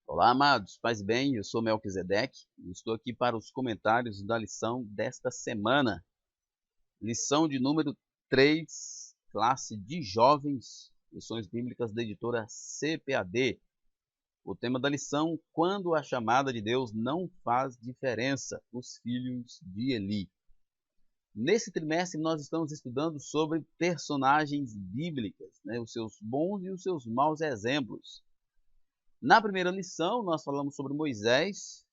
Olá, amados, paz e bem, eu sou Melquisedeque e estou aqui para os comentários da lição desta semana. Lição de número 3, classe de jovens, lições bíblicas da editora CPAD. O tema da lição: quando a chamada de Deus não faz diferença, os filhos de Eli. Nesse trimestre nós estamos estudando sobre personagens bíblicas, os seus bons e os seus maus exemplos. Na primeira lição, nós falamos sobre Moisés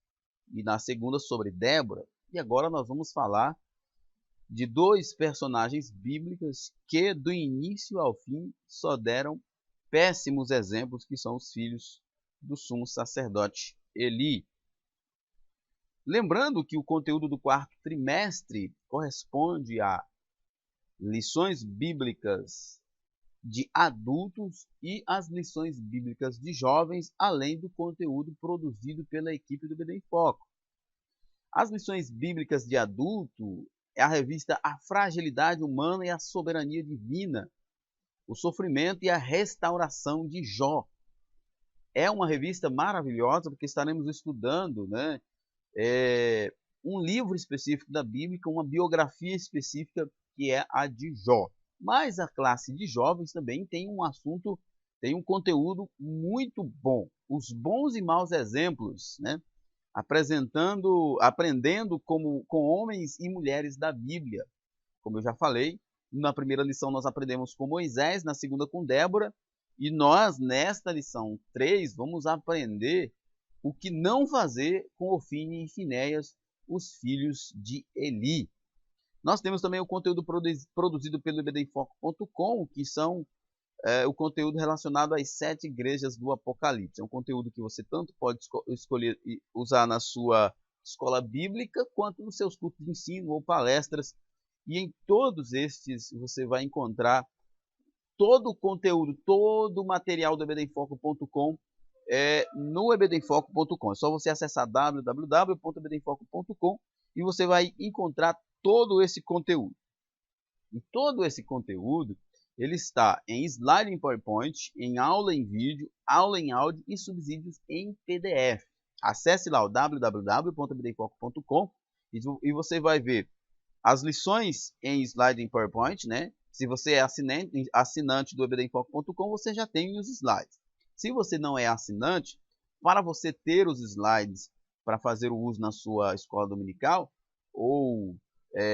e na segunda sobre Débora. E agora nós vamos falar de dois personagens bíblicos que, do início ao fim, só deram péssimos exemplos, que são os filhos do sumo sacerdote Eli. Lembrando que o conteúdo do quarto trimestre corresponde a lições bíblicas de adultos e as lições bíblicas de jovens, além do conteúdo produzido pela equipe do BD em Foco. As lições bíblicas de adulto é a revista A Fragilidade Humana e a Soberania Divina, o sofrimento e a restauração de Jó. É uma revista maravilhosa porque estaremos estudando um livro específico da Bíblia, uma biografia específica que é a de Jó. Mas a classe de jovens também tem um assunto, tem um conteúdo muito bom. Os bons e maus exemplos, aprendendo com homens e mulheres da Bíblia. Como eu já falei, na primeira lição nós aprendemos com Moisés, na segunda com Débora, e nós, nesta lição 3, vamos aprender o que não fazer com Ofni e Finéias, os filhos de Eli. Nós temos também o conteúdo produzido pelo ebdemfoco.com, que são o conteúdo relacionado às 7 igrejas do Apocalipse. É um conteúdo que você tanto pode escolher e usar na sua escola bíblica, quanto nos seus cursos de ensino ou palestras. E em todos estes você vai encontrar todo o conteúdo, todo o material do ebdemfoco.com no ebdemfoco.com. É só você acessar www.ebdemfoco.com e você vai encontrar todo esse conteúdo. E todo esse conteúdo ele está em slide em PowerPoint, em aula em vídeo, aula em áudio e subsídios em PDF. Acesse lá o www.ebdemfoco.com e você vai ver as lições em slide em PowerPoint, Se você é assinante do ebdemfoco.com, você já tem os slides. Se você não é assinante, para você ter os slides para fazer o uso na sua escola dominical, ou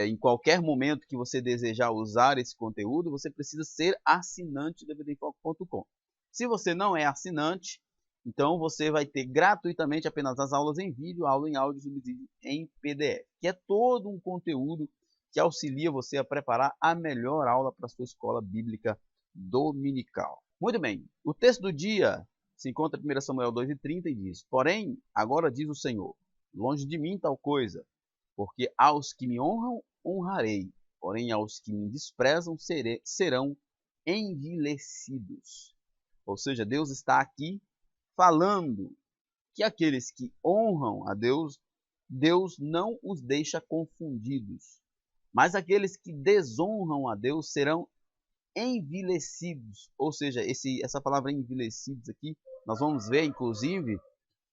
em qualquer momento que você desejar usar esse conteúdo, você precisa ser assinante do ebdemfoco.com. Se você não é assinante, então você vai ter gratuitamente apenas as aulas em vídeo, aula em áudio e em PDF, que é todo um conteúdo que auxilia você a preparar a melhor aula para a sua escola bíblica dominical. Muito bem, o texto do dia se encontra em 1 Samuel 2,30 e diz: Porém, agora diz o Senhor, longe de mim tal coisa, porque aos que me honram, honrarei, porém aos que me desprezam serão envilecidos. Ou seja, Deus está aqui falando que aqueles que honram a Deus, Deus não os deixa confundidos. Mas aqueles que desonram a Deus serão envilecidos. Ou seja, essa palavra envilecidos aqui, nós vamos ver, inclusive,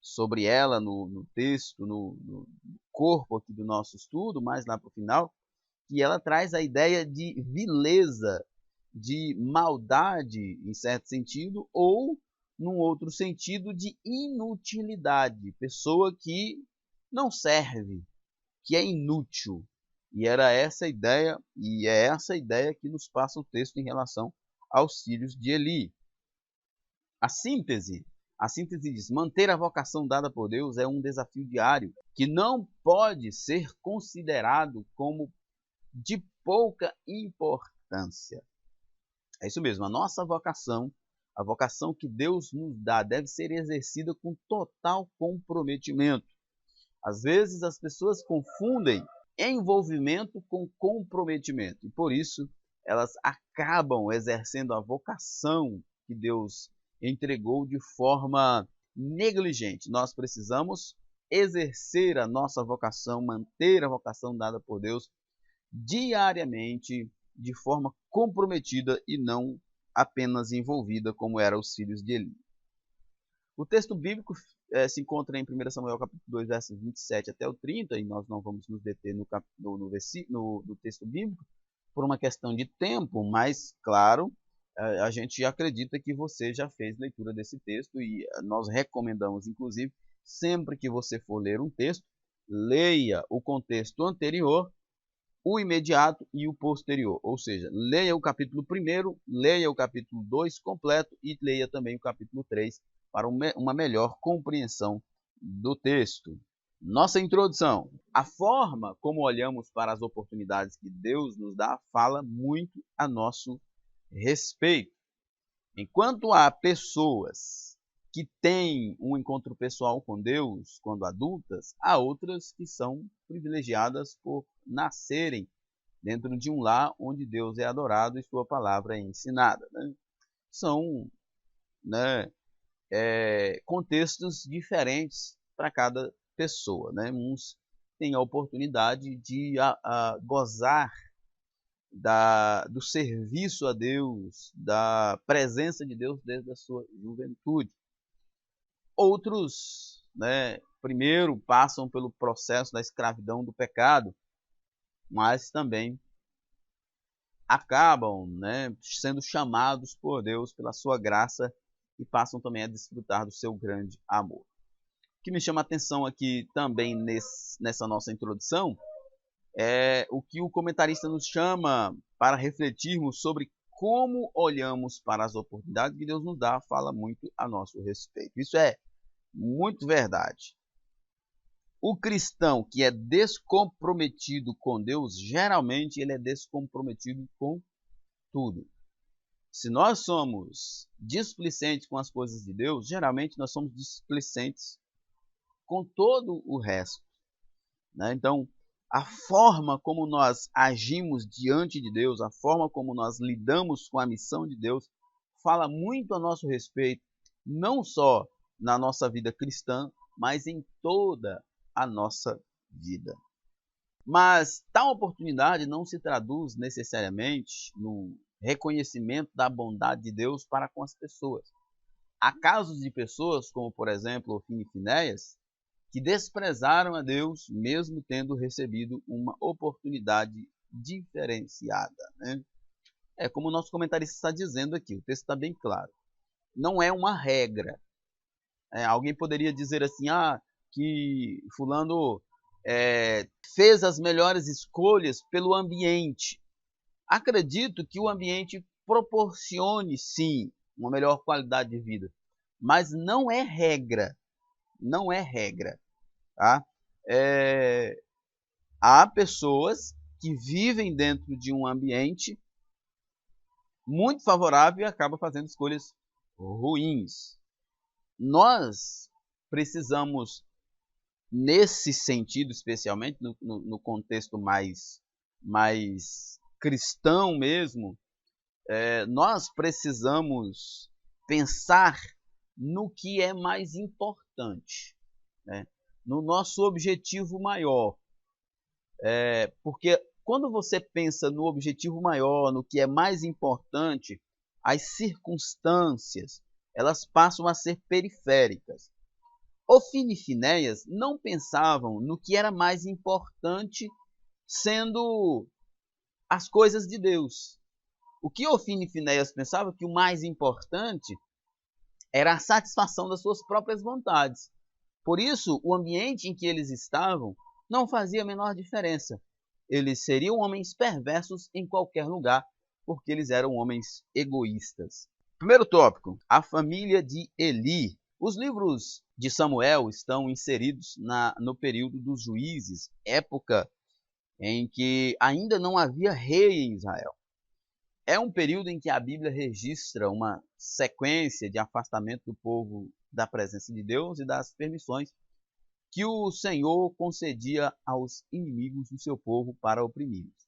sobre ela no texto, no corpo aqui do nosso estudo, mais lá para o final, que ela traz a ideia de vileza, de maldade, em certo sentido, ou, num outro sentido, de inutilidade. Pessoa que não serve, que é inútil. E era essa ideia, e é essa ideia que nos passa o texto em relação aos filhos de Eli. A síntese diz: manter a vocação dada por Deus é um desafio diário que não pode ser considerado como de pouca importância. É isso mesmo, a nossa vocação, a vocação que Deus nos dá, deve ser exercida com total comprometimento. Às vezes as pessoas confundem envolvimento com comprometimento e por isso elas acabam exercendo a vocação que Deus entregou de forma negligente. Nós precisamos exercer a nossa vocação, manter a vocação dada por Deus diariamente, de forma comprometida e não apenas envolvida, como eram os filhos de Eli. O texto bíblico se encontra em 1 Samuel capítulo 2, versos 27 até o 30, e nós não vamos nos deter no texto bíblico, por uma questão de tempo, mas, claro, a gente acredita que você já fez leitura desse texto e nós recomendamos, inclusive, sempre que você for ler um texto, leia o contexto anterior, o imediato e o posterior. Ou seja, leia o capítulo 1, leia o capítulo 2 completo e leia também o capítulo 3 para uma melhor compreensão do texto. Nossa introdução. A forma como olhamos para as oportunidades que Deus nos dá fala muito a nosso respeito. Enquanto há pessoas que têm um encontro pessoal com Deus quando adultas, há outras que são privilegiadas por nascerem dentro de um lar onde Deus é adorado e sua palavra é ensinada. São, contextos diferentes para cada pessoa. Uns têm a oportunidade de gozar do serviço a Deus, da presença de Deus desde a sua juventude. Outros, primeiro passam pelo processo da escravidão do pecado, mas também acabam sendo chamados por Deus pela sua graça e passam também a desfrutar do seu grande amor. O que me chama a atenção aqui também nessa nossa introdução é o que o comentarista nos chama para refletirmos sobre como olhamos para as oportunidades que Deus nos dá, fala muito a nosso respeito. Isso é muito verdade. O cristão que é descomprometido com Deus, geralmente ele é descomprometido com tudo. Se nós somos displicentes com as coisas de Deus, geralmente nós somos displicentes com todo o resto. Então, a forma como nós agimos diante de Deus, a forma como nós lidamos com a missão de Deus, fala muito a nosso respeito, não só na nossa vida cristã, mas em toda a nossa vida. Mas tal oportunidade não se traduz necessariamente no reconhecimento da bondade de Deus para com as pessoas. Há casos de pessoas, como por exemplo Ofni e Finéias, que desprezaram a Deus mesmo tendo recebido uma oportunidade diferenciada. É como o nosso comentarista está dizendo aqui, o texto está bem claro. Não é uma regra. Alguém poderia dizer assim, que fulano fez as melhores escolhas pelo ambiente. Acredito que o ambiente proporcione, sim, uma melhor qualidade de vida, mas não é regra. Não é regra. Tá? Há pessoas que vivem dentro de um ambiente muito favorável e acabam fazendo escolhas ruins. Nós precisamos, nesse sentido, especialmente no contexto mais cristão mesmo, nós precisamos pensar no que é mais importante, no nosso objetivo maior. Porque quando você pensa no objetivo maior, no que é mais importante, as circunstâncias elas passam a ser periféricas. Ofni e Finéias não pensavam no que era mais importante, sendo as coisas de Deus. O que Ofni e Finéias pensavam que o mais importante era a satisfação das suas próprias vontades. Por isso, o ambiente em que eles estavam não fazia a menor diferença. Eles seriam homens perversos em qualquer lugar, porque eles eram homens egoístas. Primeiro tópico, a família de Eli. Os livros de Samuel estão inseridos no período dos juízes, época em que ainda não havia rei em Israel. É um período em que a Bíblia registra uma sequência de afastamento do povo da presença de Deus e das permissões que o Senhor concedia aos inimigos do seu povo para oprimir-los.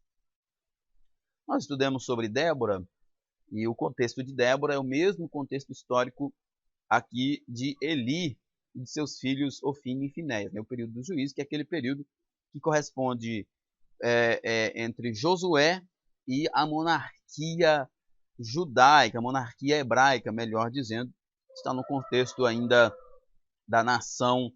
Nós estudamos sobre Débora, e o contexto de Débora é o mesmo contexto histórico aqui de Eli e de seus filhos Ofni e Finéias, o período do juízo, que é aquele período que corresponde entre Josué e a monarquia judaica, a monarquia hebraica, melhor dizendo, está no contexto ainda da nação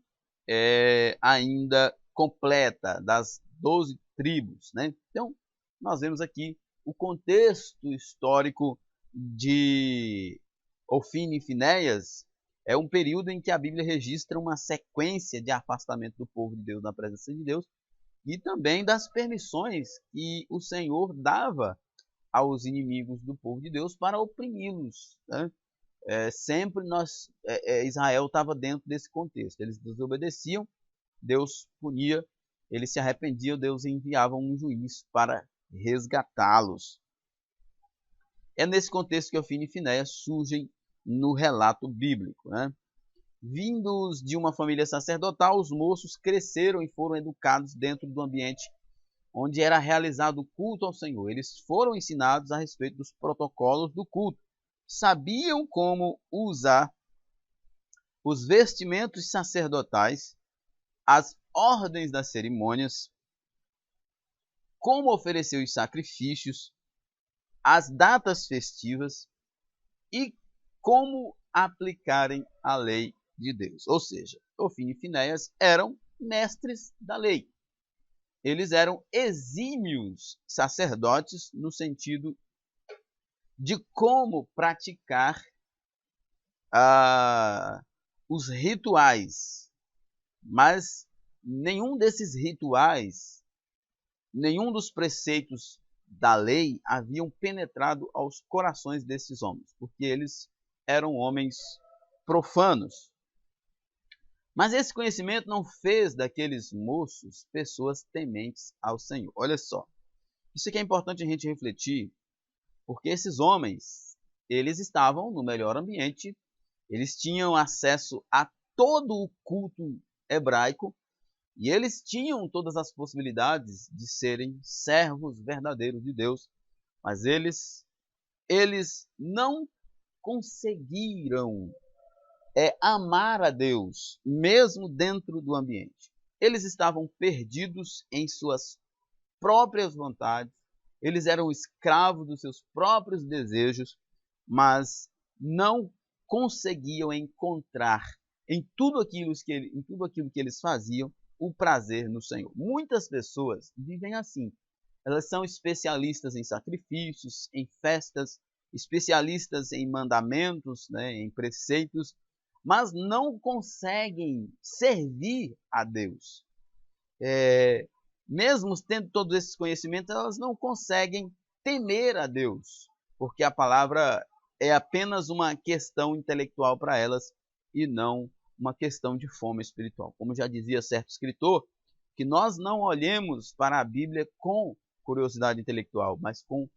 ainda completa, das 12 tribos, né? Então, nós vemos aqui o contexto histórico de Ofni e Finéias. É um período em que a Bíblia registra uma sequência de afastamento do povo de Deus da presença de Deus e também das permissões que o Senhor dava aos inimigos do povo de Deus para oprimi-los, né? Sempre Israel estava dentro desse contexto. Eles desobedeciam, Deus punia, eles se arrependiam, Deus enviava um juiz para resgatá-los. É nesse contexto que Ofni e Finéias surgem no relato bíblico, né? Vindos de uma família sacerdotal, os moços cresceram e foram educados dentro do ambiente onde era realizado o culto ao Senhor. Eles foram ensinados a respeito dos protocolos do culto. Sabiam como usar os vestimentos sacerdotais, as ordens das cerimônias, como oferecer os sacrifícios, as datas festivas e como aplicarem a lei de Deus. Ou seja, Ofni e Finéias eram mestres da lei. Eles eram exímios sacerdotes no sentido de como praticar os rituais. Mas nenhum desses rituais, nenhum dos preceitos da lei haviam penetrado aos corações desses homens, porque eles eram homens profanos. Mas esse conhecimento não fez daqueles moços pessoas tementes ao Senhor. Olha só, isso aqui é importante a gente refletir, porque esses homens, eles estavam no melhor ambiente, eles tinham acesso a todo o culto hebraico e eles tinham todas as possibilidades de serem servos verdadeiros de Deus, mas eles não conseguiram amar a Deus, mesmo dentro do ambiente. Eles estavam perdidos em suas próprias vontades, eles eram escravos dos seus próprios desejos, mas não conseguiam encontrar em tudo aquilo que eles faziam o prazer no Senhor. Muitas pessoas vivem assim. Elas são especialistas em sacrifícios, em festas, especialistas em mandamentos, né, em preceitos, mas não conseguem servir a Deus. Mesmo tendo todos esses conhecimentos, elas não conseguem temer a Deus, porque a palavra é apenas uma questão intelectual para elas e não uma questão de fome espiritual. Como já dizia certo escritor, que nós não olhemos para a Bíblia com curiosidade intelectual, mas com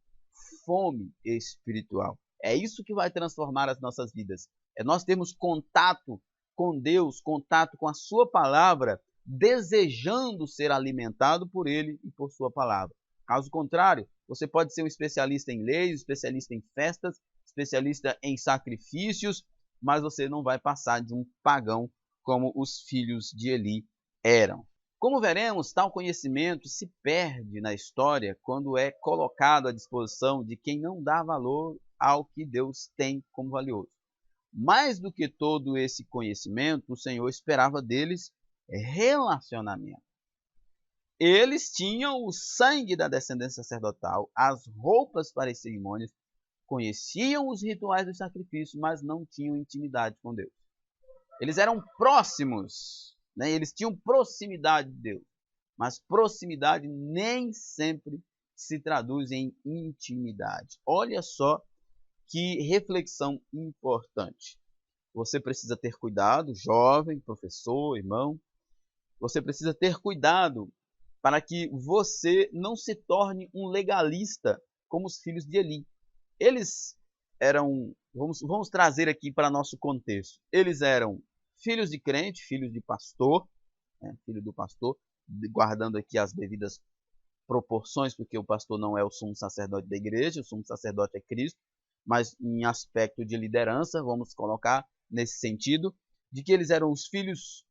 fome espiritual. É isso que vai transformar as nossas vidas. É nós termos contato com Deus, contato com a sua palavra, desejando ser alimentado por Ele e por sua palavra. Caso contrário, você pode ser um especialista em leis, especialista em festas, especialista em sacrifícios, mas você não vai passar de um pagão como os filhos de Eli eram. Como veremos, tal conhecimento se perde na história quando é colocado à disposição de quem não dá valor ao que Deus tem como valioso. Mais do que todo esse conhecimento, o Senhor esperava deles relacionamento. Eles tinham o sangue da descendência sacerdotal, as roupas para as cerimônias, conheciam os rituais do sacrifício, mas não tinham intimidade com Deus. Eles eram próximos, né? Eles tinham proximidade de Deus, mas proximidade nem sempre se traduz em intimidade. Olha só que reflexão importante. Você precisa ter cuidado, jovem, professor, irmão. Você precisa ter cuidado para que você não se torne um legalista como os filhos de Eli. Eles eram, vamos trazer aqui para nosso contexto, eles eram filhos de crente, filhos de pastor, né, filho do pastor, guardando aqui as devidas proporções, porque o pastor não é o sumo sacerdote da igreja, o sumo sacerdote é Cristo, mas em aspecto de liderança, vamos colocar nesse sentido, de que eles eram os filhos,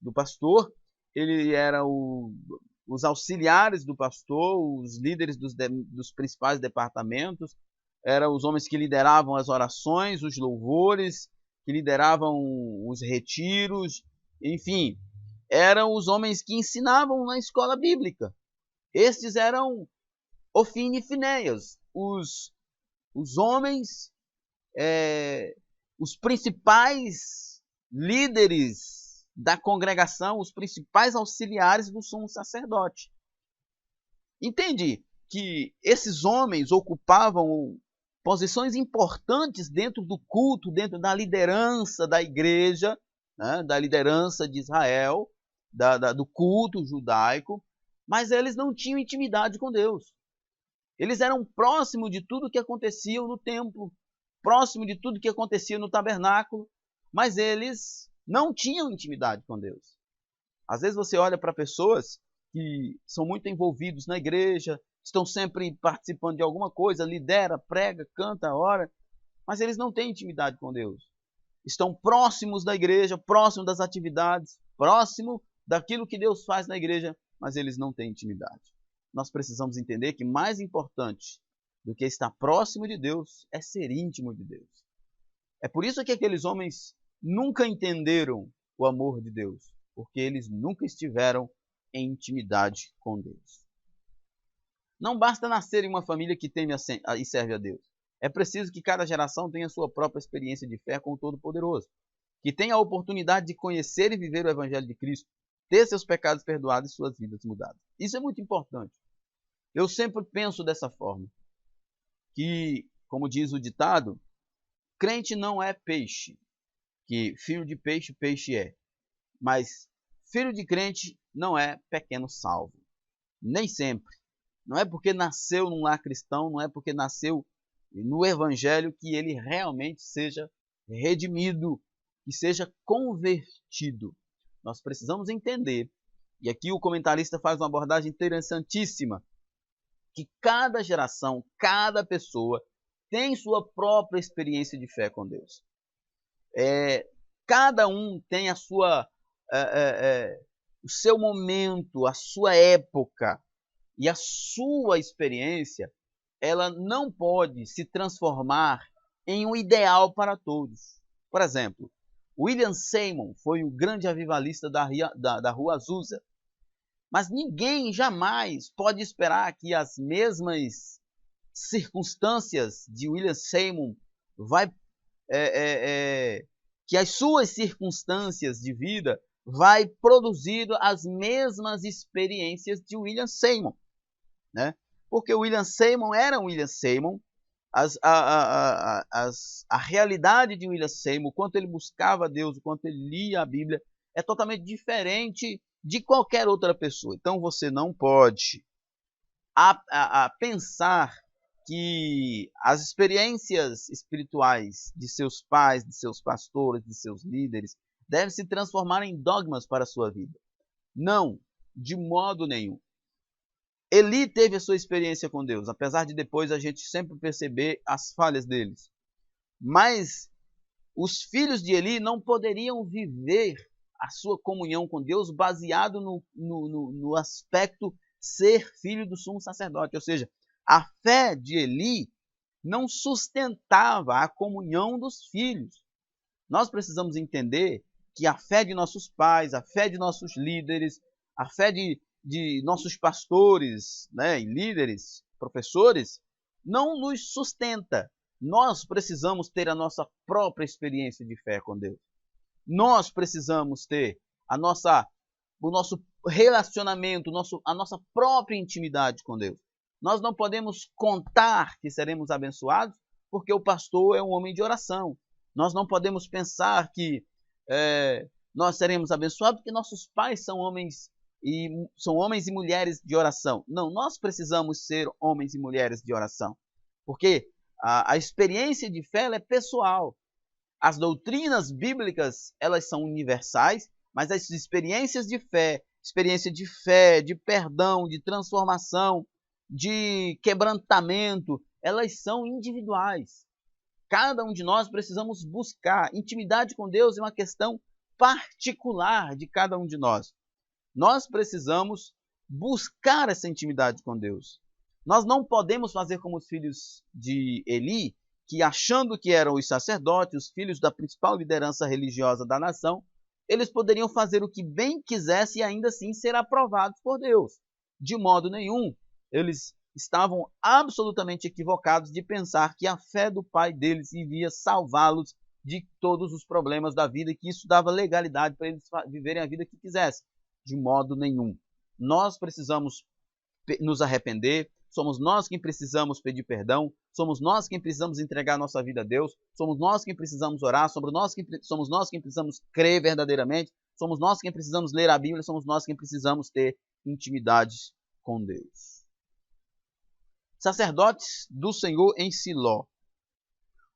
do pastor, ele era os auxiliares do pastor, os líderes dos principais departamentos, eram os homens que lideravam as orações, os louvores, que lideravam os retiros, enfim, eram os homens que ensinavam na escola bíblica. Estes eram Ofine e Finéias, os homens, os principais líderes da congregação, os principais auxiliares do sumo sacerdote. Entende que esses homens ocupavam posições importantes dentro do culto, dentro da liderança da igreja, né, da liderança de Israel, do culto judaico, mas eles não tinham intimidade com Deus. Eles eram próximos de tudo que acontecia no templo, próximo de tudo que acontecia no tabernáculo, mas eles não tinham intimidade com Deus. Às vezes você olha para pessoas que são muito envolvidos na igreja, estão sempre participando de alguma coisa, lidera, prega, canta, ora, mas eles não têm intimidade com Deus. Estão próximos da igreja, próximos das atividades, próximo daquilo que Deus faz na igreja, mas eles não têm intimidade. Nós precisamos entender que mais importante do que estar próximo de Deus é ser íntimo de Deus. É por isso que aqueles homens nunca entenderam o amor de Deus, porque eles nunca estiveram em intimidade com Deus. Não basta nascer em uma família que teme e serve a Deus. É preciso que cada geração tenha sua própria experiência de fé com o Todo-Poderoso, que tenha a oportunidade de conhecer e viver o Evangelho de Cristo, ter seus pecados perdoados e suas vidas mudadas. Isso é muito importante. Eu sempre penso dessa forma, que, como diz o ditado, crente não é peixe, que filho de peixe, peixe é. Mas filho de crente não é pequeno salvo. Nem sempre. Não é porque nasceu num lar cristão, não é porque nasceu no Evangelho que ele realmente seja redimido, que seja convertido. Nós precisamos entender, e aqui o comentarista faz uma abordagem interessantíssima, que cada geração, cada pessoa tem sua própria experiência de fé com Deus. Cada um tem a sua, o seu momento, a sua época, e a sua experiência, ela não pode se transformar em um ideal para todos. Por exemplo, William Seymour foi um grande avivalista da Rua Azusa, mas ninguém jamais pode esperar que as mesmas circunstâncias de William Seymour que as suas circunstâncias de vida vai produzir as mesmas experiências de William Seymour, né? Porque William Seymour era William Seymour, a realidade de William Seymour, o quanto ele buscava Deus, o quanto ele lia a Bíblia, é totalmente diferente de qualquer outra pessoa. Então você não pode pensar que as experiências espirituais de seus pais, de seus pastores, de seus líderes, devem se transformar em dogmas para a sua vida. Não, de modo nenhum. Eli teve a sua experiência com Deus, apesar de depois a gente sempre perceber as falhas deles. Mas os filhos de Eli não poderiam viver a sua comunhão com Deus baseado no aspecto ser filho do sumo sacerdote. Ou seja, a fé de Eli não sustentava a comunhão dos filhos. Nós precisamos entender que a fé de nossos pais, a fé de nossos líderes, a fé de nossos pastores, né, e líderes, professores, não nos sustenta. Nós precisamos ter a nossa própria experiência de fé com Deus. Nós precisamos ter o nosso relacionamento, a nossa própria intimidade com Deus. Nós não podemos contar que seremos abençoados porque o pastor é um homem de oração. Nós não podemos pensar que nós seremos abençoados porque nossos pais são homens e mulheres de oração. Não, nós precisamos ser homens e mulheres de oração, porque a experiência de fé é pessoal. As doutrinas bíblicas, elas são universais, mas as experiências de fé, de perdão, de transformação, de quebrantamento, elas são individuais. Cada um de nós precisamos buscar. Intimidade com Deus é uma questão particular de cada um de nós. Nós precisamos buscar essa intimidade com Deus. Nós não podemos fazer como os filhos de Eli, que, achando que eram os sacerdotes, os filhos da principal liderança religiosa da nação, eles poderiam fazer o que bem quisessem e ainda assim ser aprovados por Deus. De modo nenhum, eles estavam absolutamente equivocados de pensar que a fé do pai deles iria salvá-los de todos os problemas da vida e que isso dava legalidade para eles viverem a vida que quisessem. De modo nenhum. Nós precisamos nos arrepender, somos nós quem precisamos pedir perdão, somos nós quem precisamos entregar nossa vida a Deus, somos nós quem precisamos orar, somos nós quem precisamos crer verdadeiramente, somos nós quem precisamos ler a Bíblia, somos nós quem precisamos ter intimidade com Deus. Sacerdotes do Senhor em Siló.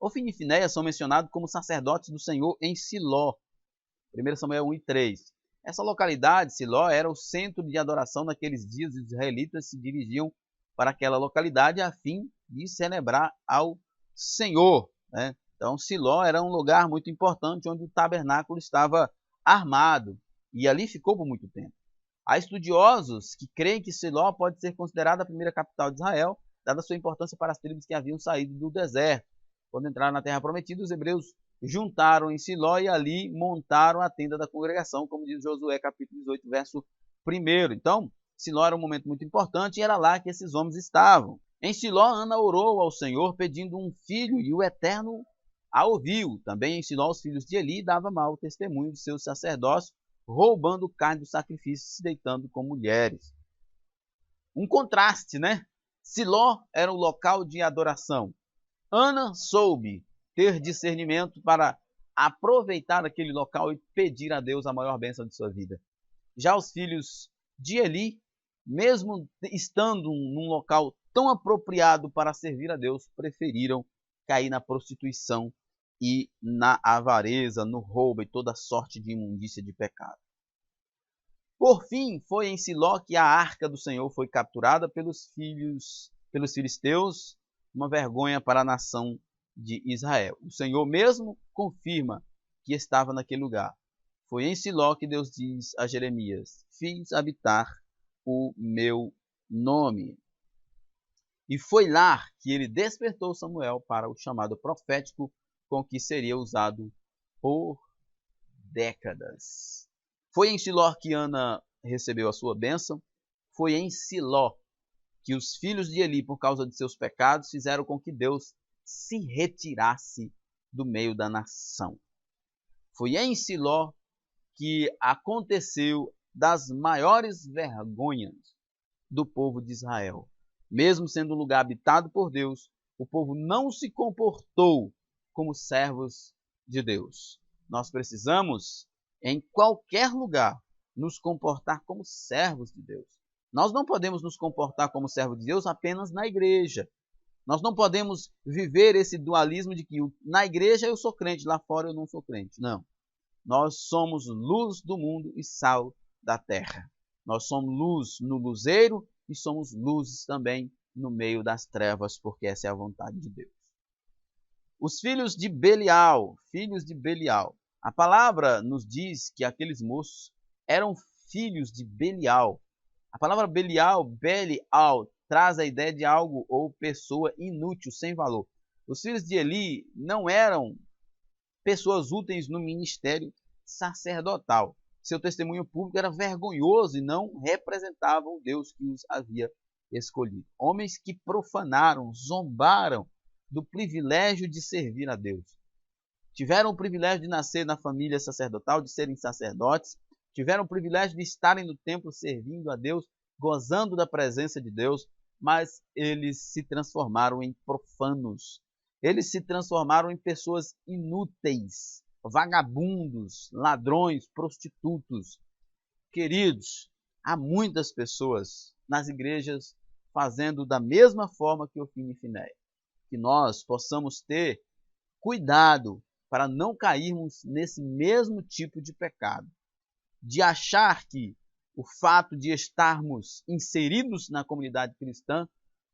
Ofni e Finéias são mencionados como sacerdotes do Senhor em Siló. 1 Samuel 1:3. Essa localidade, Siló, era o centro de adoração naqueles dias. Os israelitas se dirigiam para aquela localidade a fim de celebrar ao Senhor, né? Então, Siló era um lugar muito importante onde o tabernáculo estava armado e ali ficou por muito tempo. Há estudiosos que creem que Siló pode ser considerada a primeira capital de Israel, dada a sua importância para as tribos que haviam saído do deserto. Quando entraram na terra prometida, os hebreus juntaram em Siló e ali montaram a tenda da congregação, como diz Josué capítulo 18, verso 1. Então, Siló era um momento muito importante e era lá que esses homens estavam. Em Siló, Ana orou ao Senhor pedindo um filho e o Eterno a ouviu. Também em Siló, os filhos de Eli davam mau testemunho de seus sacerdócios, roubando carne do sacrifício e se deitando com mulheres. Um contraste, né? Siló era o local de adoração. Ana soube ter discernimento para aproveitar aquele local e pedir a Deus a maior bênção de sua vida. Já os filhos de Eli, mesmo estando num local tão apropriado para servir a Deus, preferiram cair na prostituição e na avareza, no roubo e toda sorte de imundícia de pecado. Por fim, foi em Siló que a arca do Senhor foi capturada pelos filisteus, uma vergonha para a nação de Israel. O Senhor mesmo confirma que estava naquele lugar. Foi em Siló que Deus diz a Jeremias: fiz habitar o meu nome. E foi lá que ele despertou Samuel para o chamado profético com que seria usado por décadas. Foi em Siló que Ana recebeu a sua bênção. Foi em Siló que os filhos de Eli, por causa de seus pecados, fizeram com que Deus se retirasse do meio da nação. Foi em Siló que aconteceu das maiores vergonhas do povo de Israel. Mesmo sendo um lugar habitado por Deus, o povo não se comportou como servos de Deus. Nós precisamos, em qualquer lugar, nos comportar como servos de Deus. Nós não podemos nos comportar como servos de Deus apenas na igreja. Nós não podemos viver esse dualismo de que na igreja eu sou crente, lá fora eu não sou crente. Não. Nós somos luz do mundo e sal da terra. Nós somos luz no luzeiro e somos luzes também no meio das trevas, porque essa é a vontade de Deus. Os filhos de Belial, A palavra nos diz que aqueles moços eram filhos de Belial. A palavra Belial, traz a ideia de algo ou pessoa inútil, sem valor. Os filhos de Eli não eram pessoas úteis no ministério sacerdotal. Seu testemunho público era vergonhoso e não representava o Deus que os havia escolhido. Homens que profanaram, zombaram do privilégio de servir a Deus. Tiveram o privilégio de nascer na família sacerdotal, de serem sacerdotes, tiveram o privilégio de estarem no templo servindo a Deus, gozando da presença de Deus, mas eles se transformaram em profanos. Eles se transformaram em pessoas inúteis, vagabundos, ladrões, prostitutos. Queridos, há muitas pessoas nas igrejas fazendo da mesma forma que Ofni e Finéias. Que nós possamos ter cuidado para não cairmos nesse mesmo tipo de pecado, de achar que o fato de estarmos inseridos na comunidade cristã,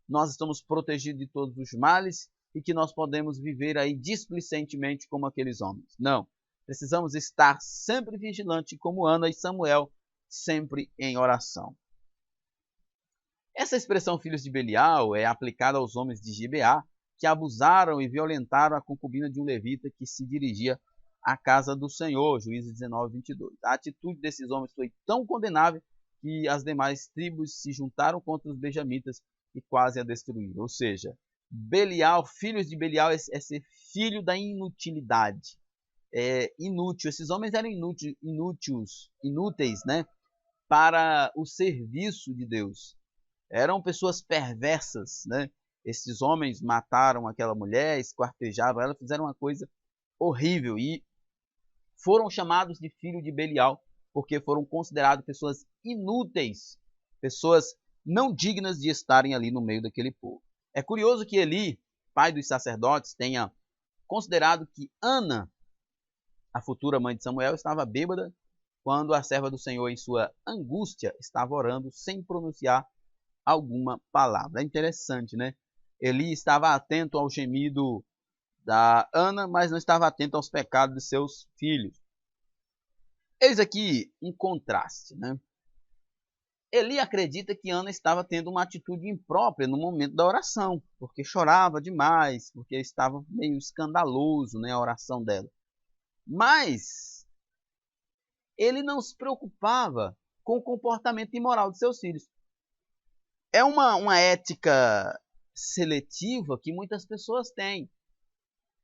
nós estamos protegidos de todos os males e que nós podemos viver aí displicentemente como aqueles homens. Não, precisamos estar sempre vigilantes como Ana e Samuel, sempre em oração. Essa expressão filhos de Belial é aplicada aos homens de Gibeá, que abusaram e violentaram a concubina de um levita que se dirigia à casa do Senhor, Juízes 19, 22. A atitude desses homens foi tão condenável que as demais tribos se juntaram contra os benjamitas e quase a destruíram. Ou seja, Belial, filhos de Belial, é ser filho da inutilidade. É inútil. Esses homens eram inúteis, né, para o serviço de Deus. Eram pessoas perversas, né? Esses homens mataram aquela mulher, esquartejaram ela, fizeram uma coisa horrível e foram chamados de filho de Belial porque foram considerados pessoas inúteis, pessoas não dignas de estarem ali no meio daquele povo. É curioso que Eli, pai dos sacerdotes, tenha considerado que Ana, a futura mãe de Samuel, estava bêbada quando a serva do Senhor, em sua angústia, estava orando sem pronunciar alguma palavra. É interessante, né? Eli estava atento ao gemido da Ana, mas não estava atento aos pecados de seus filhos. Eis aqui um contraste, né? Eli acredita que Ana estava tendo uma atitude imprópria no momento da oração, porque chorava demais, porque estava meio escandaloso, né, a oração dela. Mas ele não se preocupava com o comportamento imoral de seus filhos. É uma ética seletiva que muitas pessoas têm,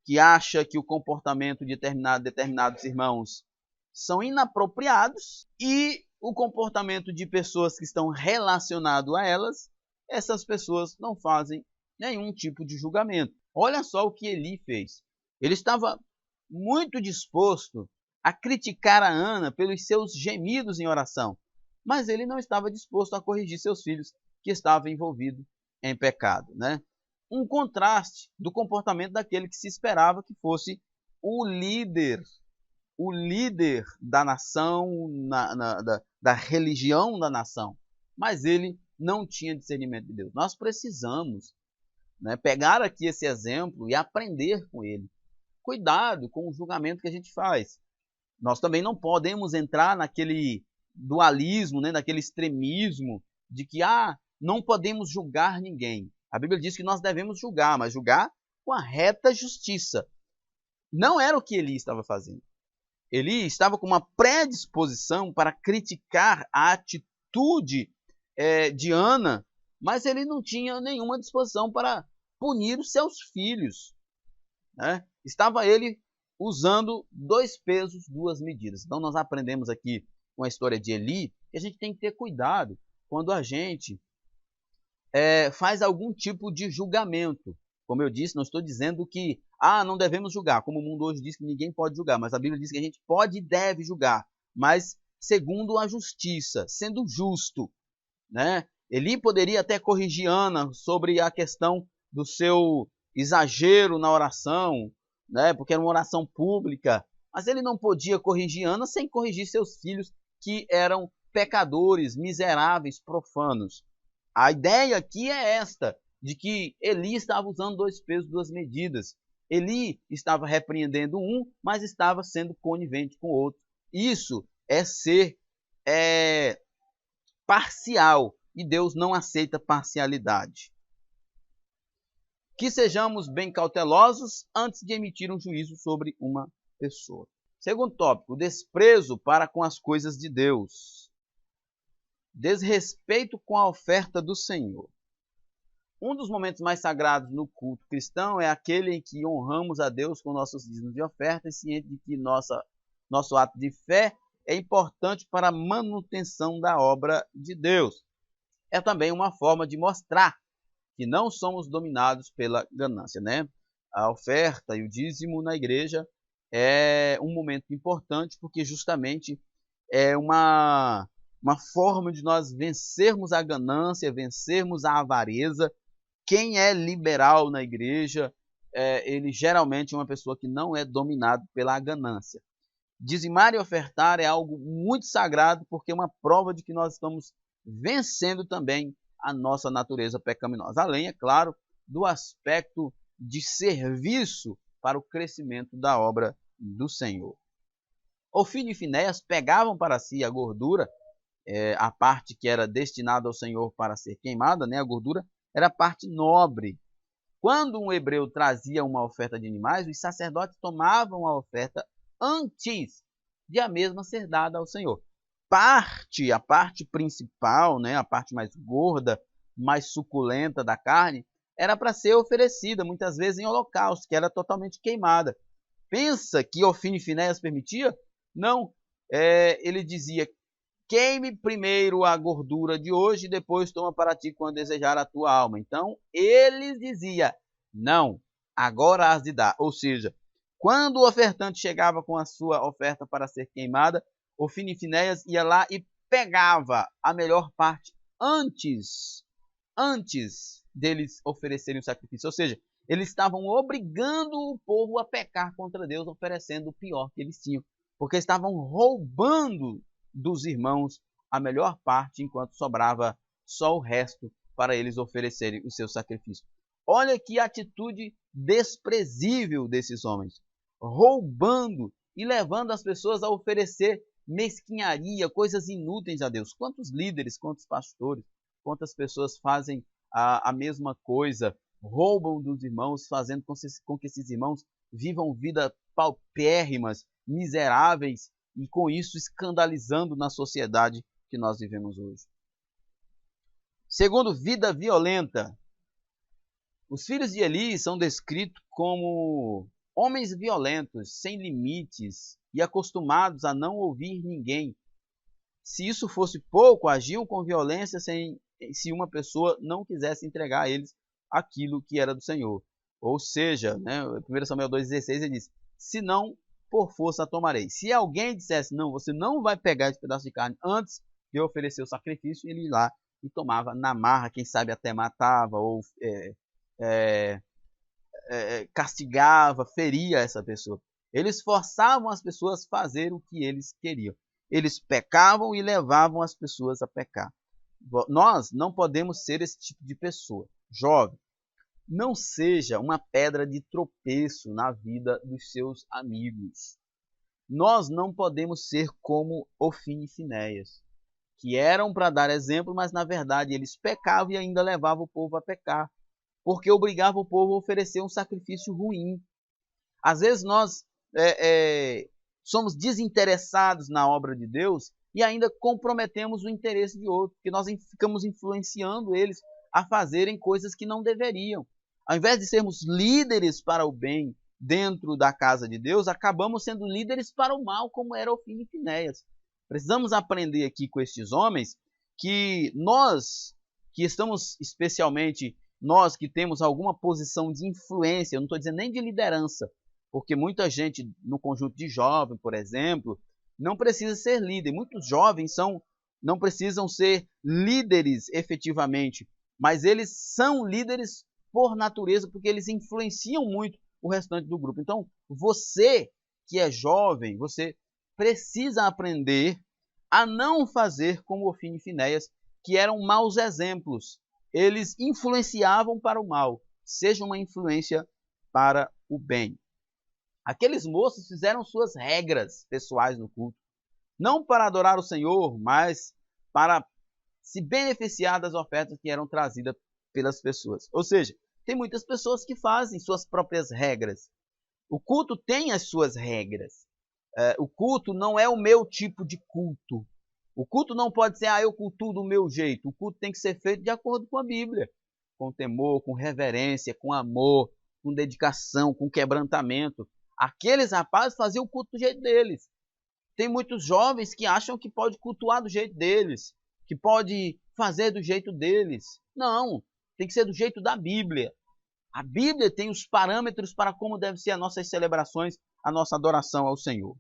que acha que o comportamento de determinados irmãos são inapropriados e o comportamento de pessoas que estão relacionadas a elas, essas pessoas não fazem nenhum tipo de julgamento. Olha só o que Eli fez. Ele estava muito disposto a criticar a Ana pelos seus gemidos em oração, mas ele não estava disposto a corrigir seus filhos que estavam envolvidos em pecado, né? Um contraste do comportamento daquele que se esperava que fosse o líder da nação, da religião da nação, mas ele não tinha discernimento de Deus. Nós precisamos, né, pegar aqui esse exemplo e aprender com ele. Cuidado com o julgamento que a gente faz. Nós também não podemos entrar naquele dualismo, né, naquele extremismo de que não podemos julgar ninguém. A Bíblia diz que nós devemos julgar, mas julgar com a reta justiça. Não era o que Eli estava fazendo. Eli estava com uma predisposição para criticar a atitude de Ana, mas ele não tinha nenhuma disposição para punir os seus filhos, né? Estava ele usando 2 pesos, 2 medidas. Então nós aprendemos aqui com a história de Eli que a gente tem que ter cuidado quando a gente faz algum tipo de julgamento. Como eu disse, não estou dizendo que não devemos julgar, como o mundo hoje diz que ninguém pode julgar, mas a Bíblia diz que a gente pode e deve julgar, mas segundo a justiça, sendo justo, né? Eli poderia até corrigir Ana sobre a questão do seu exagero na oração, né? Porque era uma oração pública, mas ele não podia corrigir Ana sem corrigir seus filhos que eram pecadores, miseráveis, profanos. A ideia aqui é esta, de que Eli estava usando 2 pesos, 2 medidas. Eli estava repreendendo um, mas estava sendo conivente com o outro. Isso é ser parcial, e Deus não aceita parcialidade. Que sejamos bem cautelosos antes de emitir um juízo sobre uma pessoa. Segundo tópico, desprezo para com as coisas de Deus. Desrespeito com a oferta do Senhor. Um dos momentos mais sagrados no culto cristão é aquele em que honramos a Deus com nossos dízimos de oferta, e ciente de que nosso ato de fé é importante para a manutenção da obra de Deus. É também uma forma de mostrar que não somos dominados pela ganância, né? A oferta e o dízimo na igreja é um momento importante porque justamente é uma forma de nós vencermos a ganância, vencermos a avareza. Quem é liberal na igreja, ele geralmente é uma pessoa que não é dominado pela ganância. Dizimar e ofertar é algo muito sagrado porque é uma prova de que nós estamos vencendo também a nossa natureza pecaminosa. Além, é claro, do aspecto de serviço para o crescimento da obra do Senhor. Ofínio e Finéias pegavam para si a gordura, a parte que era destinada ao Senhor para ser queimada, né? A gordura era a parte nobre. quando um hebreu trazia uma oferta de animais, os sacerdotes tomavam a oferta antes de a mesma ser dada ao Senhor. A parte principal, né, a parte mais gorda, mais suculenta da carne, era para ser oferecida, muitas vezes em holocausto, que era totalmente queimada. Pensa que Ofni e Finéias permitia? Não. Ele dizia, queime primeiro a gordura de hoje e depois toma para ti quando desejar a tua alma. Então, ele dizia, não, agora has de dar. Ou seja, quando o ofertante chegava com a sua oferta para ser queimada, Ofni e Finéias ia lá e pegava a melhor parte antes deles oferecerem o sacrifício. Ou seja, eles estavam obrigando o povo a pecar contra Deus, oferecendo o pior que eles tinham, porque estavam roubando dos irmãos a melhor parte, enquanto sobrava só o resto para eles oferecerem o seu sacrifício. Olha que atitude desprezível desses homens, roubando e levando as pessoas a oferecer mesquinharia, coisas inúteis a Deus. Quantos líderes, quantos pastores, quantas pessoas fazem a mesma coisa, roubam dos irmãos, fazendo com que esses irmãos vivam vidas paupérrimas, miseráveis, e com isso escandalizando na sociedade que nós vivemos hoje. Segundo, vida violenta. Os filhos de Eli são descritos como homens violentos, sem limites e acostumados a não ouvir ninguém. Se isso fosse pouco, agiam com violência se uma pessoa não quisesse entregar a eles aquilo que era do Senhor. Ou seja, né, 1 Samuel 2,16 ele diz, se não, por força a tomarei. Se alguém dissesse, não, você não vai pegar esse pedaço de carne antes de eu oferecer o sacrifício, ele ia lá e tomava na marra, quem sabe até matava, ou castigava, feria essa pessoa. Eles forçavam as pessoas a fazer o que eles queriam. Eles pecavam e levavam as pessoas a pecar. Nós não podemos ser esse tipo de pessoa. Jovem, não seja uma pedra de tropeço na vida dos seus amigos. Nós não podemos ser como Ofni e Finéias, que eram para dar exemplo, mas na verdade eles pecavam e ainda levavam o povo a pecar, porque obrigavam o povo a oferecer um sacrifício ruim. Às vezes nós somos desinteressados na obra de Deus e ainda comprometemos o interesse de outro, porque nós ficamos influenciando eles a fazerem coisas que não deveriam. Ao invés de sermos líderes para o bem dentro da casa de Deus, acabamos sendo líderes para o mal, como era Ofni e Finéias. Precisamos aprender aqui com estes homens que nós, que estamos especialmente, nós que temos alguma posição de influência, eu não estou dizendo nem de liderança, porque muita gente no conjunto de jovens, por exemplo, não precisa ser líder. Muitos jovens não precisam ser líderes efetivamente, mas eles são líderes por natureza, porque eles influenciam muito o restante do grupo. Então, você que é jovem, você precisa aprender a não fazer como Ofni e Finéias, que eram maus exemplos. Eles influenciavam para o mal, seja uma influência para o bem. Aqueles moços fizeram suas regras pessoais no culto, não para adorar o Senhor, mas para se beneficiar das ofertas que eram trazidas pelas pessoas. Ou seja, tem muitas pessoas que fazem suas próprias regras. O culto tem as suas regras. O culto não é o meu tipo de culto. O culto não pode ser, eu cultuo do meu jeito. O culto tem que ser feito de acordo com a Bíblia. Com temor, com reverência, com amor, com dedicação, com quebrantamento. Aqueles rapazes faziam o culto do jeito deles. Tem muitos jovens que acham que pode cultuar do jeito deles, que pode fazer do jeito deles. Não, tem que ser do jeito da Bíblia. A Bíblia tem os parâmetros para como devem ser as nossas celebrações, a nossa adoração ao Senhor.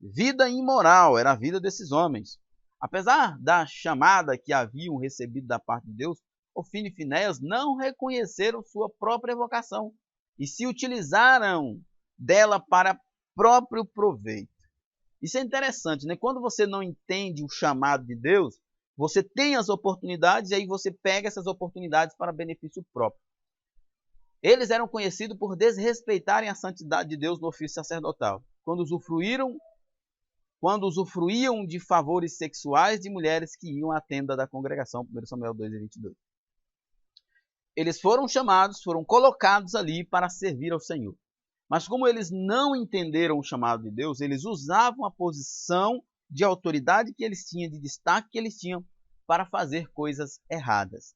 Vida imoral era a vida desses homens. Apesar da chamada que haviam recebido da parte de Deus, Ofni e Finéias não reconheceram sua própria vocação e se utilizaram dela para próprio proveito. Isso é interessante, né? Quando você não entende o chamado de Deus, você tem as oportunidades e aí você pega essas oportunidades para benefício próprio. Eles eram conhecidos por desrespeitarem a santidade de Deus no ofício sacerdotal, quando usufruíam de favores sexuais de mulheres que iam à tenda da congregação, 1 Samuel 2:22. eles foram chamados, foram colocados ali para servir ao Senhor. Mas como eles não entenderam o chamado de Deus, eles usavam a posição de autoridade que eles tinham, de destaque que eles tinham, para fazer coisas erradas.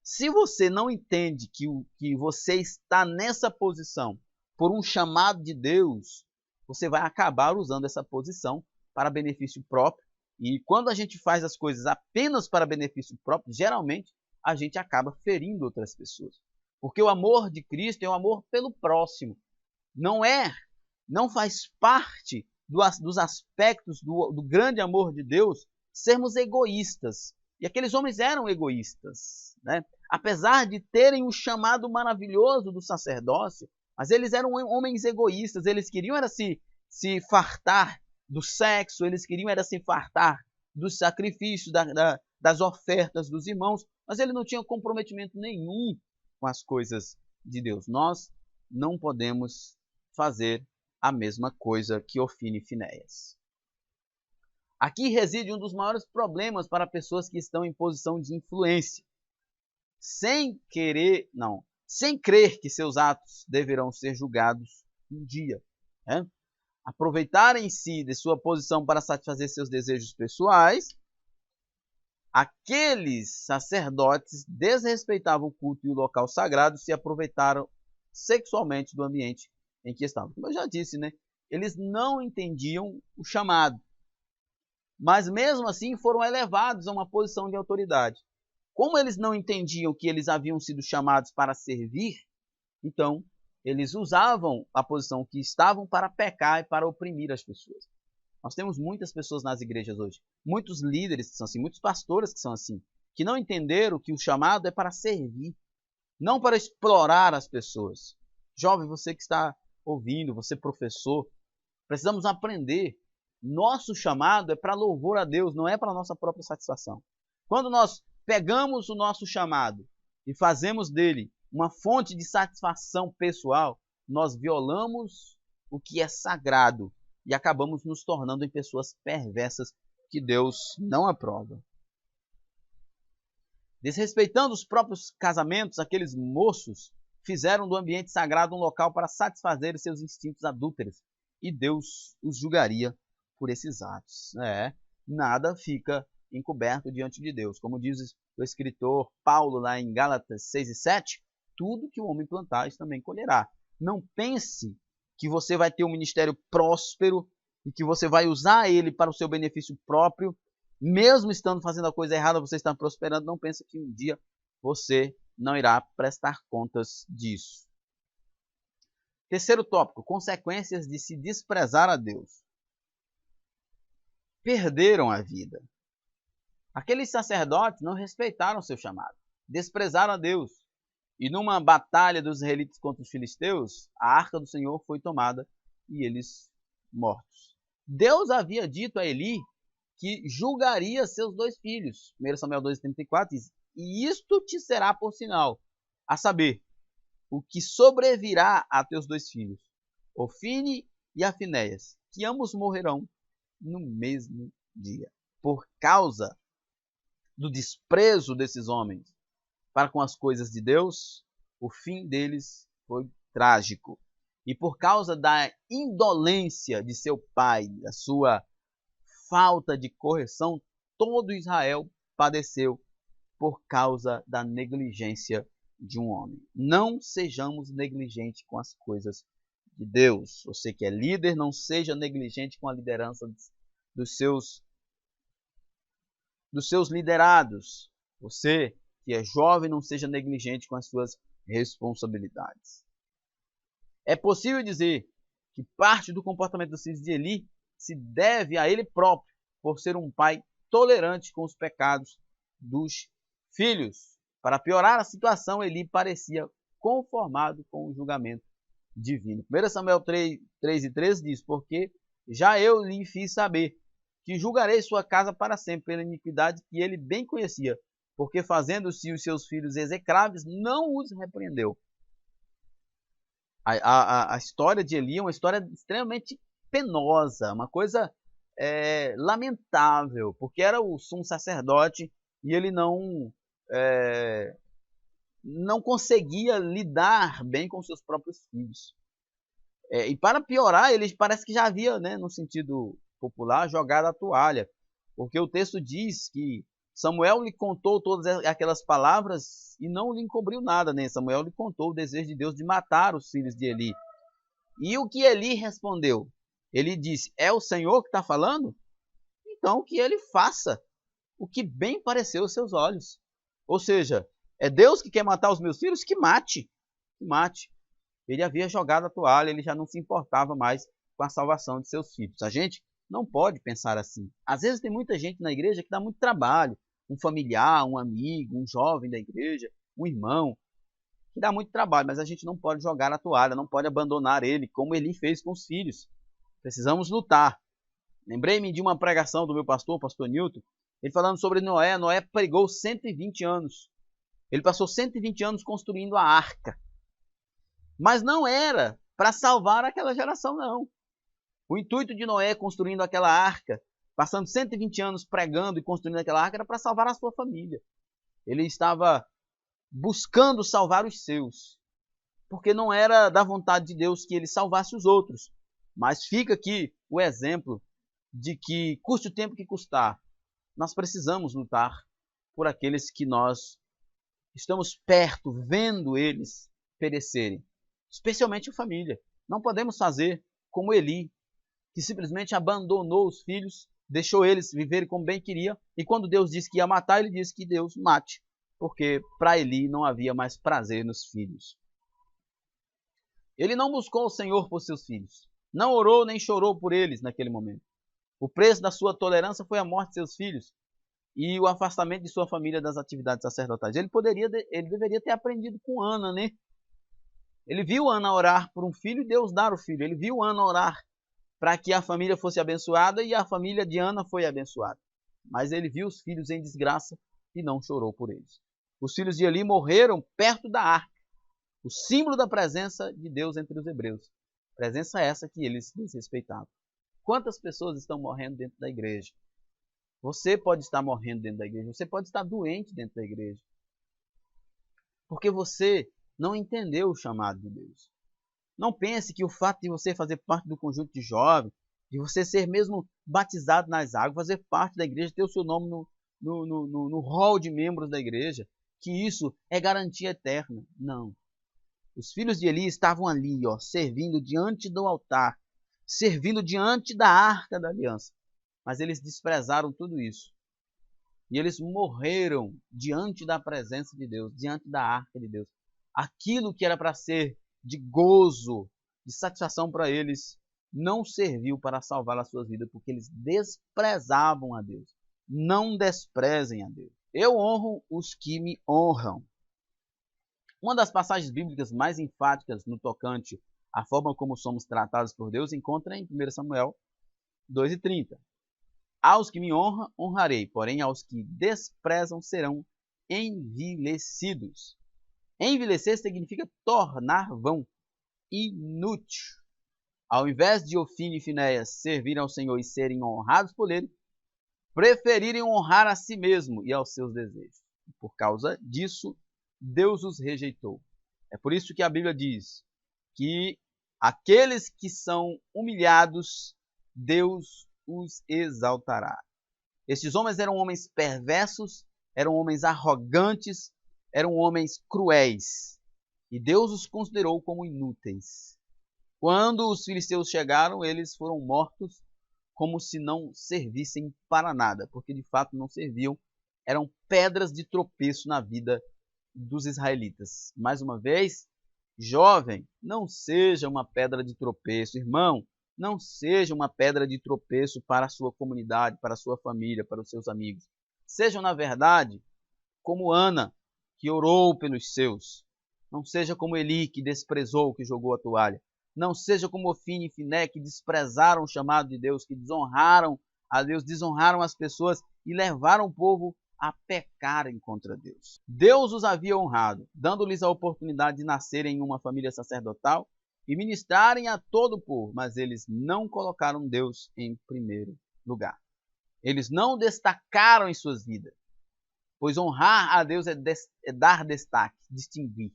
Se você não entende que você está nessa posição por um chamado de Deus, você vai acabar usando essa posição para benefício próprio. E quando a gente faz as coisas apenas para benefício próprio, geralmente a gente acaba ferindo outras pessoas. Porque o amor de Cristo é o amor pelo próximo. Não faz parte dos aspectos do grande amor de Deus sermos egoístas. E aqueles homens eram egoístas, né? Apesar de terem o chamado maravilhoso do sacerdócio, mas eles eram homens egoístas. Eles queriam era se fartar do sexo, eles queriam era se fartar dos sacrifícios, das ofertas dos irmãos, mas eles não tinham comprometimento nenhum com as coisas de Deus. Nós não podemos fazer a mesma coisa que Ofni e Finéias. Aqui reside um dos maiores problemas para pessoas que estão em posição de influência, sem crer que seus atos deverão ser julgados um dia, né? Aproveitarem-se de sua posição para satisfazer seus desejos pessoais, aqueles sacerdotes desrespeitavam o culto e o local sagrado, se aproveitaram sexualmente do ambiente em que estavam. Como eu já disse, né? Eles não entendiam o chamado, mas mesmo assim foram elevados a uma posição de autoridade. Como eles não entendiam que eles haviam sido chamados para servir, então eles usavam a posição que estavam para pecar e para oprimir as pessoas. Nós temos muitas pessoas nas igrejas hoje, muitos líderes que são assim, muitos pastores que são assim, que não entenderam que o chamado é para servir, não para explorar as pessoas. Jovem, você que está ouvindo, você professor, precisamos aprender. Nosso chamado é para louvor a Deus, não é para a nossa própria satisfação. Quando nós pegamos o nosso chamado e fazemos dele uma fonte de satisfação pessoal, nós violamos o que é sagrado e acabamos nos tornando em pessoas perversas que Deus não aprova. Desrespeitando os próprios casamentos, aqueles moços fizeram do ambiente sagrado um local para satisfazer seus instintos adúlteros, e Deus os julgaria por esses atos. Nada fica encoberto diante de Deus. Como diz o escritor Paulo lá em Gálatas 6 e 7, tudo que o homem plantar, isso também colherá. Não pense que você vai ter um ministério próspero e que você vai usar ele para o seu benefício próprio, mesmo estando fazendo a coisa errada, você está prosperando. Não pense que um dia você não irá prestar contas disso. Terceiro tópico, consequências de se desprezar a Deus. Perderam a vida. Aqueles sacerdotes não respeitaram seu chamado, desprezaram a Deus. E numa batalha dos israelitas contra os filisteus, a arca do Senhor foi tomada e eles mortos. Deus havia dito a Eli que julgaria seus 2 filhos. 1 Samuel 2,34 diz, e isto te será por sinal, a saber, o que sobrevirá a teus 2 filhos, Ofni e a Finéias, que ambos morrerão no mesmo dia. Por causa do desprezo desses homens para com as coisas de Deus, o fim deles foi trágico. E por causa da indolência de seu pai, da sua falta de correção, todo Israel padeceu por causa da negligência de um homem. Não sejamos negligentes com as coisas de Deus. Você que é líder, não seja negligente com a liderança dos seus liderados. Você que é jovem, não seja negligente com as suas responsabilidades. É possível dizer que parte do comportamento dos filhos de Eli se deve a ele próprio, por ser um pai tolerante com os pecados dos filhos. Para piorar a situação, Eli parecia conformado com o julgamento divino. 1 Samuel 3:13 diz, porque já eu lhe fiz saber que julgarei sua casa para sempre pela iniquidade que ele bem conhecia, porque fazendo-se os seus filhos execráveis, não os repreendeu. A história de Eli é uma história extremamente penosa, uma coisa lamentável, porque era o sumo sacerdote e ele não não conseguia lidar bem com seus próprios filhos. E para piorar, ele parece que já havia, né, no sentido popular, jogado a toalha. Porque o texto diz que Samuel lhe contou todas aquelas palavras e não lhe encobriu nada, né? Samuel lhe contou o desejo de Deus de matar os filhos de Eli. E o que Eli respondeu? Ele disse, é o Senhor que está falando? Então que ele faça o que bem pareceu aos seus olhos. Ou seja, é Deus que quer matar os meus filhos? Que mate. Que mate. Ele havia jogado a toalha, ele já não se importava mais com a salvação de seus filhos. A gente não pode pensar assim. Às vezes tem muita gente na igreja que dá muito trabalho. Um familiar, um amigo, um jovem da igreja, um irmão, que dá muito trabalho, mas a gente não pode jogar a toalha, não pode abandonar ele, como ele fez com os filhos. Precisamos lutar. Lembrei-me de uma pregação do meu pastor, o pastor Newton, ele falando sobre Noé. Noé pregou 120 anos. Ele passou 120 anos construindo a arca. Mas não era para salvar aquela geração, não. O intuito de Noé construindo aquela arca, passando 120 anos pregando e construindo aquela arca, era para salvar a sua família. Ele estava buscando salvar os seus, porque não era da vontade de Deus que ele salvasse os outros. Mas fica aqui o exemplo de que, custe o tempo que custar, nós precisamos lutar por aqueles que nós estamos perto, vendo eles perecerem. Especialmente a família. Não podemos fazer como Eli, que simplesmente abandonou os filhos, deixou eles viverem como bem queria, e quando Deus disse que ia matar, ele disse que Deus mate, porque para Eli não havia mais prazer nos filhos. Ele não buscou o Senhor por seus filhos, não orou nem chorou por eles naquele momento. O preço da sua tolerância foi a morte de seus filhos e o afastamento de sua família das atividades sacerdotais. Ele deveria ter aprendido com Ana, né? Ele viu Ana orar por um filho e Deus dar o filho. Ele viu Ana orar para que a família fosse abençoada e a família de Ana foi abençoada. Mas ele viu os filhos em desgraça e não chorou por eles. Os filhos de Eli morreram perto da arca, o símbolo da presença de Deus entre os hebreus. Presença essa que eles desrespeitavam. Quantas pessoas estão morrendo dentro da igreja? Você pode estar morrendo dentro da igreja, você pode estar doente dentro da igreja. Porque você não entendeu o chamado de Deus. Não pense que o fato de você fazer parte do conjunto de jovens, de você ser mesmo batizado nas águas, fazer parte da igreja, ter o seu nome no hall de membros da igreja, que isso é garantia eterna. Não. Os filhos de Eli estavam ali, servindo diante do altar, servindo diante da arca da aliança. Mas eles desprezaram tudo isso. E eles morreram diante da presença de Deus, diante da arca de Deus. Aquilo que era para ser de gozo, de satisfação para eles, não serviu para salvar as suas vidas, porque eles desprezavam a Deus. Não desprezem a Deus. Eu honro os que me honram. Uma das passagens bíblicas mais enfáticas no tocante à forma como somos tratados por Deus encontra em 1 Samuel 2:30. Aos que me honram, honrarei, porém aos que desprezam serão envilecidos. Envilecer significa tornar vão, inútil. Ao invés de Ofni e Finéias servirem ao Senhor e serem honrados por ele, preferirem honrar a si mesmo e aos seus desejos. Por causa disso, Deus os rejeitou. É por isso que a Bíblia diz que aqueles que são humilhados, Deus os exaltará. Estes homens eram homens perversos, eram homens arrogantes, eram homens cruéis. E Deus os considerou como inúteis. Quando os filisteus chegaram, eles foram mortos como se não servissem para nada, porque de fato não serviam. Eram pedras de tropeço na vida dos israelitas. Mais uma vez, jovem, não seja uma pedra de tropeço. Irmão, não seja uma pedra de tropeço para a sua comunidade, para a sua família, para os seus amigos. Sejam, na verdade, como Ana, que orou pelos seus. Não seja como Eli, que desprezou, que jogou a toalha. Não seja como Ofni e Finé, que desprezaram o chamado de Deus, que desonraram a Deus, desonraram as pessoas e levaram o povo a pecarem contra Deus. Deus os havia honrado, dando-lhes a oportunidade de nascerem em uma família sacerdotal e ministrarem a todo o povo, mas eles não colocaram Deus em primeiro lugar. Eles não destacaram em suas vidas. pois honrar a Deus é dar destaque, distinguir,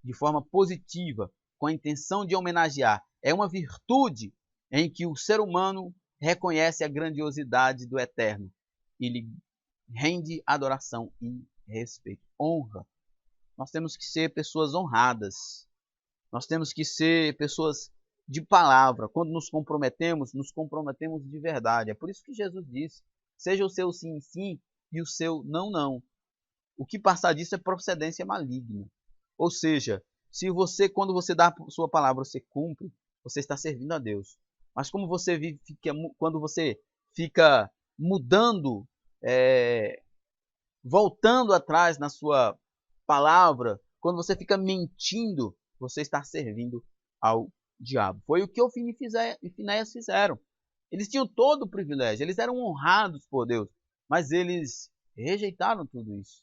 de forma positiva, com a intenção de homenagear. É uma virtude em que o ser humano reconhece a grandiosidade do Eterno e lhe rende adoração e respeito. Honra. Nós temos que ser pessoas honradas. Nós temos que ser pessoas de palavra. Quando nos comprometemos de verdade. É por isso que Jesus disse: seja o seu sim, sim e o seu não, não. O que passar disso é procedência maligna. Ou seja, se você, quando você dá a sua palavra, você cumpre, você está servindo a Deus. Mas como você quando você fica mudando, voltando atrás na sua palavra, quando você fica mentindo, você está servindo ao diabo. Foi o que Ofni e Finéias fizeram. Eles tinham todo o privilégio, eles eram honrados por Deus, mas eles rejeitaram tudo isso.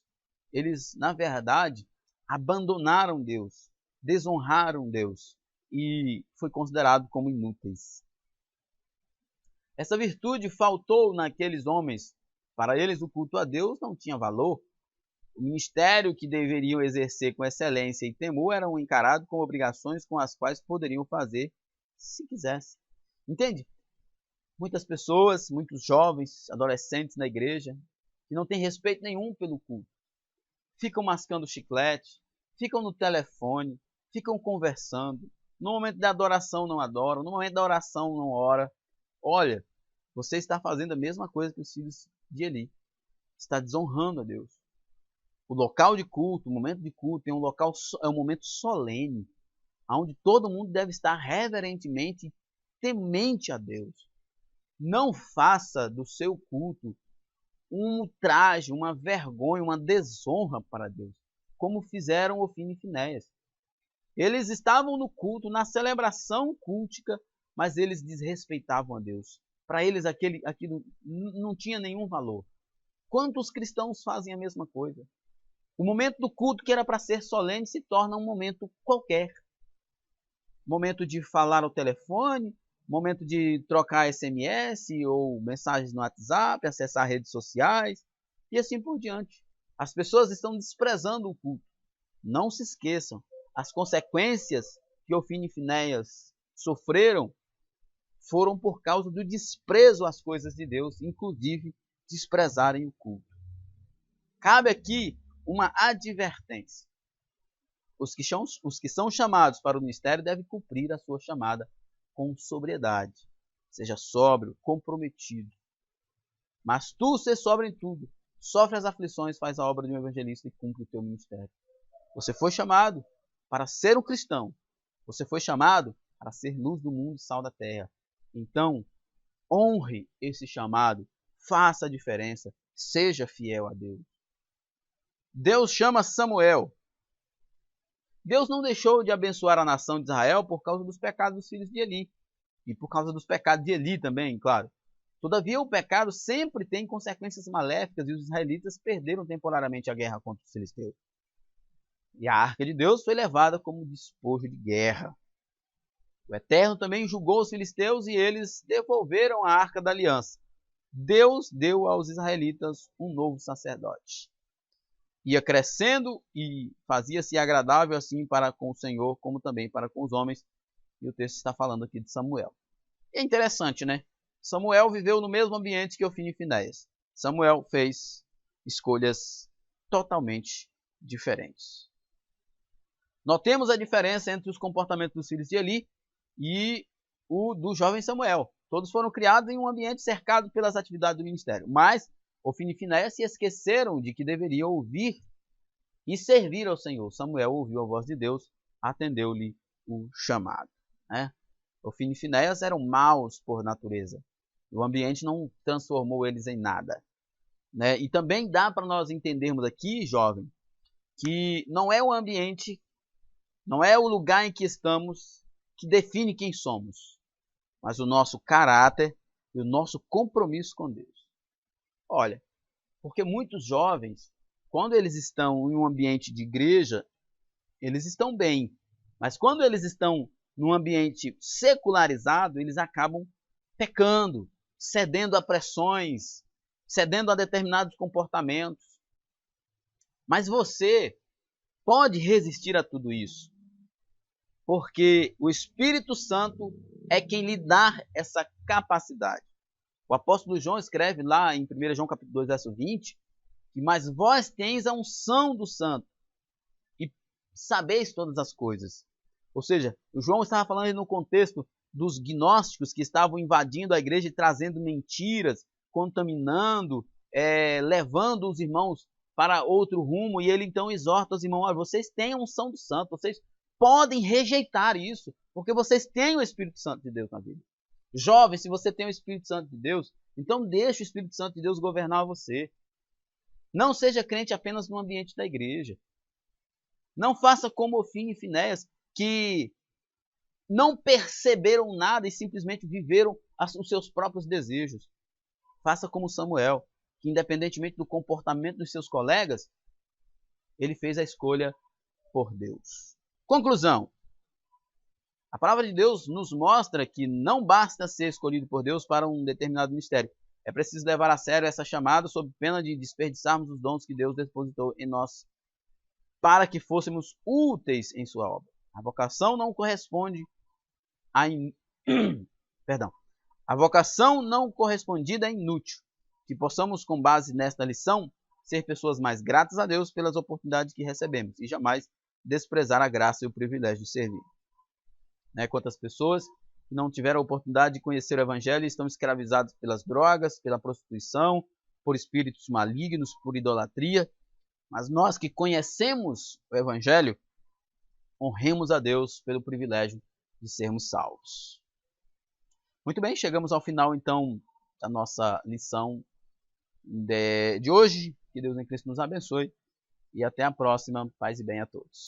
Eles, na verdade, abandonaram Deus, desonraram Deus e foi considerado como inúteis. Essa virtude faltou naqueles homens. Para eles, o culto a Deus não tinha valor. O ministério que deveriam exercer com excelência e temor eram encarados como obrigações com as quais poderiam fazer se quisessem. Entende? Muitas pessoas, muitos jovens, adolescentes na igreja, que não têm respeito nenhum pelo culto, ficam mascando chiclete, ficam no telefone, ficam conversando. No momento da adoração não adoram, no momento da oração não ora. Olha, você está fazendo a mesma coisa que os filhos de Eli. Está desonrando a Deus. O local de culto, o momento de culto, é um momento solene, onde todo mundo deve estar reverentemente temente a Deus. Não faça do seu culto um ultraje, uma vergonha, uma desonra para Deus, como fizeram Ofni e Finéias. Eles estavam no culto, na celebração cultica, mas eles desrespeitavam a Deus. Para eles aquilo não tinha nenhum valor. Quantos cristãos fazem a mesma coisa? O momento do culto, que era para ser solene, se torna um momento qualquer. Momento de falar ao telefone, momento de trocar SMS ou mensagens no WhatsApp, acessar redes sociais e assim por diante. As pessoas estão desprezando o culto. Não se esqueçam, as consequências que Ofni e Finéias sofreram foram por causa do desprezo às coisas de Deus, inclusive desprezarem o culto. Cabe aqui uma advertência. Os que são chamados para o ministério devem cumprir a sua chamada com sobriedade. Seja sóbrio, comprometido. Mas tu, ser sóbrio em tudo, sofre as aflições, faz a obra de um evangelista e cumpre o teu ministério. Você foi chamado para ser um cristão. Você foi chamado para ser luz do mundo e sal da terra. Então, honre esse chamado, faça a diferença, seja fiel a Deus. Deus chama Samuel. Deus não deixou de abençoar a nação de Israel por causa dos pecados dos filhos de Eli. E por causa dos pecados de Eli também, claro. Todavia, o pecado sempre tem consequências maléficas e os israelitas perderam temporariamente a guerra contra os filisteus. E a arca de Deus foi levada como despojo de guerra. O Eterno também julgou os filisteus e eles devolveram a arca da aliança. Deus deu aos israelitas um novo sacerdote. Ia crescendo e fazia-se agradável assim para com o Senhor, como também para com os homens. E o texto está falando aqui de Samuel. E é interessante, né? Samuel viveu no mesmo ambiente que Ofni e Finéias. Samuel fez escolhas totalmente diferentes. Notemos a diferença entre os comportamentos dos filhos de Eli e o do jovem Samuel. Todos foram criados em um ambiente cercado pelas atividades do ministério. Mas Ofni e Finéias se esqueceram de que deveriam ouvir e servir ao Senhor. Samuel ouviu a voz de Deus, atendeu-lhe o chamado. Né? Ofni e Finéias eram maus por natureza. O ambiente não transformou eles em nada. Né? E também dá para nós entendermos aqui, jovem, que não é o ambiente, não é o lugar em que estamos que define quem somos, mas o nosso caráter e o nosso compromisso com Deus. Olha, porque muitos jovens, quando eles estão em um ambiente de igreja, eles estão bem. Mas quando eles estão num ambiente secularizado, eles acabam pecando, cedendo a pressões, cedendo a determinados comportamentos. Mas você pode resistir a tudo isso, porque o Espírito Santo é quem lhe dá essa capacidade. O apóstolo João escreve lá em 1 João capítulo 2, verso 20, que mas vós tens a unção do Santo e sabeis todas as coisas. Ou seja, o João estava falando no contexto dos gnósticos que estavam invadindo a igreja e trazendo mentiras, contaminando, levando os irmãos para outro rumo, e ele então exorta os irmãos: olha, vocês têm a unção do Santo, vocês podem rejeitar isso, porque vocês têm o Espírito Santo de Deus na vida. Jovem, se você tem o Espírito Santo de Deus, então deixe o Espírito Santo de Deus governar você. Não seja crente apenas no ambiente da igreja. Não faça como Ofni e Finéias, que não perceberam nada e simplesmente viveram os seus próprios desejos. Faça como Samuel, que independentemente do comportamento dos seus colegas, ele fez a escolha por Deus. Conclusão. A palavra de Deus nos mostra que não basta ser escolhido por Deus para um determinado ministério. É preciso levar a sério essa chamada sob pena de desperdiçarmos os dons que Deus depositou em nós para que fôssemos úteis em sua obra. A vocação não corresponde A vocação não correspondida é inútil. Que possamos, com base nesta lição, ser pessoas mais gratas a Deus pelas oportunidades que recebemos e jamais desprezar a graça e o privilégio de servir. Quantas pessoas que não tiveram a oportunidade de conhecer o Evangelho e estão escravizadas pelas drogas, pela prostituição, por espíritos malignos, por idolatria. Mas nós que conhecemos o Evangelho, honremos a Deus pelo privilégio de sermos salvos. Muito bem, chegamos ao final então da nossa lição de hoje. Que Deus em Cristo nos abençoe e até a próxima. Paz e bem a todos.